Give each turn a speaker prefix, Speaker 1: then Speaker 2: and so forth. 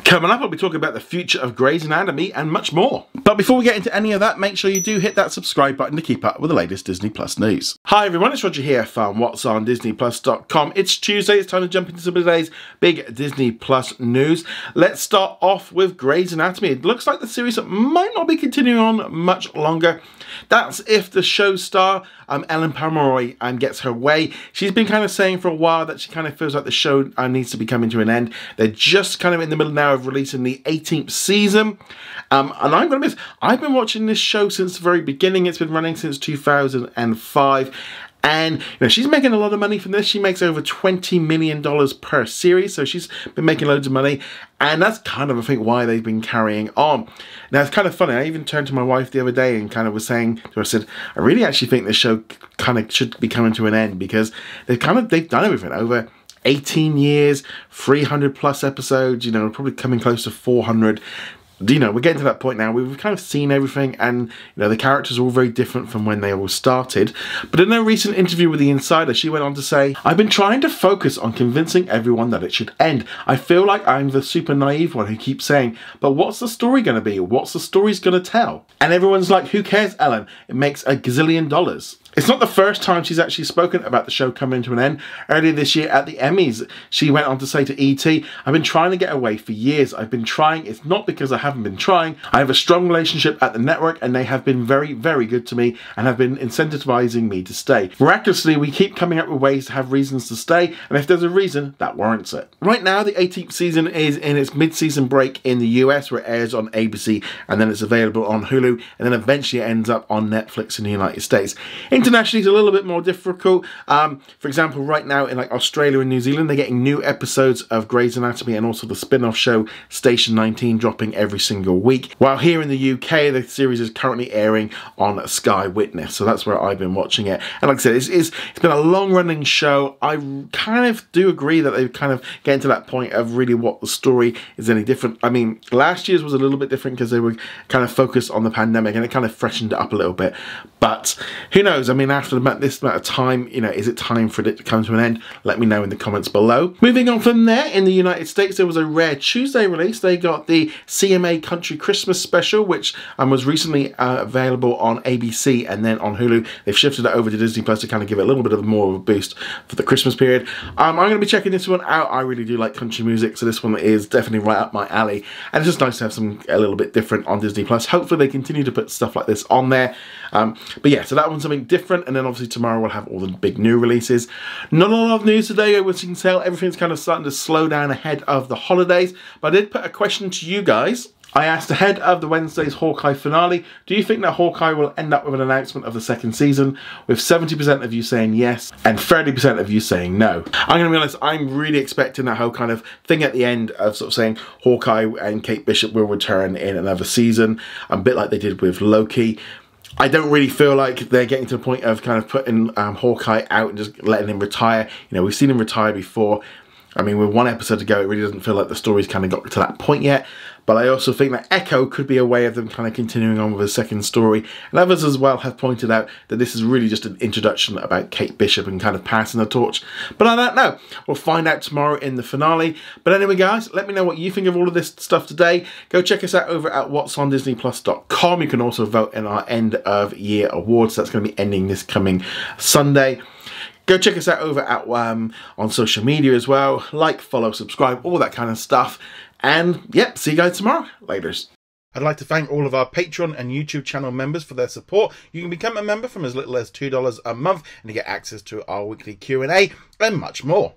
Speaker 1: Coming up, I'll be talking about the future of Grey's Anatomy and much more. But before we get into any of that, make sure you do hit that subscribe button to keep up with the latest Disney Plus news. Hi everyone, it's Roger here from What's on DisneyPlus.com. It's Tuesday, it's time to jump into some of today's big Disney Plus news. Let's start off with Grey's Anatomy. It looks like the series might not be continuing on much longer. That's if the show star, Ellen Pomeroy, gets her way. She's been kind of saying for a while that she kind of feels like the show needs to be coming to an end. They're just kind of in the middle now of releasing the 18th season. And I'm going to miss, I've been watching this show since the very beginning. It's been running since 2005. And you know, she's making a lot of money from this. She makes over $20 million per series, so she's been making loads of money. And that's kind of, I think, why they've been carrying on. Now, it's kind of funny. I even turned to my wife the other day and kind of was saying to her, I said, I really actually think this show kind of should be coming to an end, because they've done everything over 18 years, 300 plus episodes, you know, probably coming close to 400. You know, we're getting to that point now. We've kind of seen everything, and you know, the characters are all very different from when they all started. But in a recent interview with The Insider, she went on to say, I've been trying to focus on convincing everyone that it should end. I feel like I'm the super naive one who keeps saying, but what's the story going to be? What's the story's going to tell? And everyone's like, who cares, Ellen? It makes $1 gazillion. It's not the first time she's actually spoken about the show coming to an end. Earlier this year at the Emmys, she went on to say to ET, I've been trying to get away for years. I've been trying. It's not because I haven't been trying. I have a strong relationship at the network, and they have been very, very good to me and have been incentivizing me to stay. Miraculously, we keep coming up with ways to have reasons to stay, and if there's a reason, that warrants it. Right now, the 18th season is in its mid-season break in the US, where it airs on ABC, and then it's available on Hulu, and then eventually it ends up on Netflix in the United States. Internationally, it's a little bit more difficult. For example, right now in like Australia and New Zealand, they're getting new episodes of Grey's Anatomy and also the spin-off show Station 19 dropping every single week. While here in the UK, the series is currently airing on Sky Witness. So that's where I've been watching it. And like I said, it's been a long-running show. I kind of do agree that they've kind of getting to that point of really what the story is any different. I mean, last year's was a little bit different because they were kind of focused on the pandemic, and it kind of freshened it up a little bit. But who knows? I mean, after this amount of time, you know, is it time for it to come to an end? Let me know in the comments below. Moving on from there, in the United States, there was a Rare Tuesday release. They got the CMA Country Christmas Special, which was recently available on ABC and then on Hulu. They've shifted it over to Disney Plus to kind of give it a little bit of more of a boost for the Christmas period. I'm going to be checking this one out. I really do like country music, so this one is definitely right up my alley. And it's just nice to have something a little bit different on Disney Plus. Hopefully they continue to put stuff like this on there. But yeah, so that one's something different, and then obviously tomorrow we'll have all the big new releases. Not a lot of news today, as you can tell. Everything's kind of starting to slow down ahead of the holidays. But I did put a question to you guys. I asked ahead of the Wednesday's Hawkeye finale, do you think that Hawkeye will end up with an announcement of the second season? With 70% of you saying yes and 30% of you saying no. I'm going to be honest, I'm really expecting that whole kind of thing at the end of sort of saying Hawkeye and Kate Bishop will return in another season, a bit like they did with Loki. I don't really feel like they're getting to the point of kind of putting Hawkeye out and just letting him retire. You know, we've seen him retire before. I mean, with one episode to go, it really doesn't feel like the story's kind of got to that point yet. But I also think that Echo could be a way of them kind of continuing on with a second story. And others as well have pointed out that this is really just an introduction about Kate Bishop and kind of passing the torch. But I don't know. We'll find out tomorrow in the finale. But anyway, guys, let me know what you think of all of this stuff today. Go check us out over at whatsondisneyplus.com. You can also vote in our end of year awards. That's going to be ending this coming Sunday. Go check us out over at on social media as well. Like, follow, subscribe, all that kind of stuff. And yep, see you guys tomorrow. Laters. I'd like to thank all of our Patreon and YouTube channel members for their support. You can become a member from as little as $2 a month and you get access to our weekly Q&A and much more.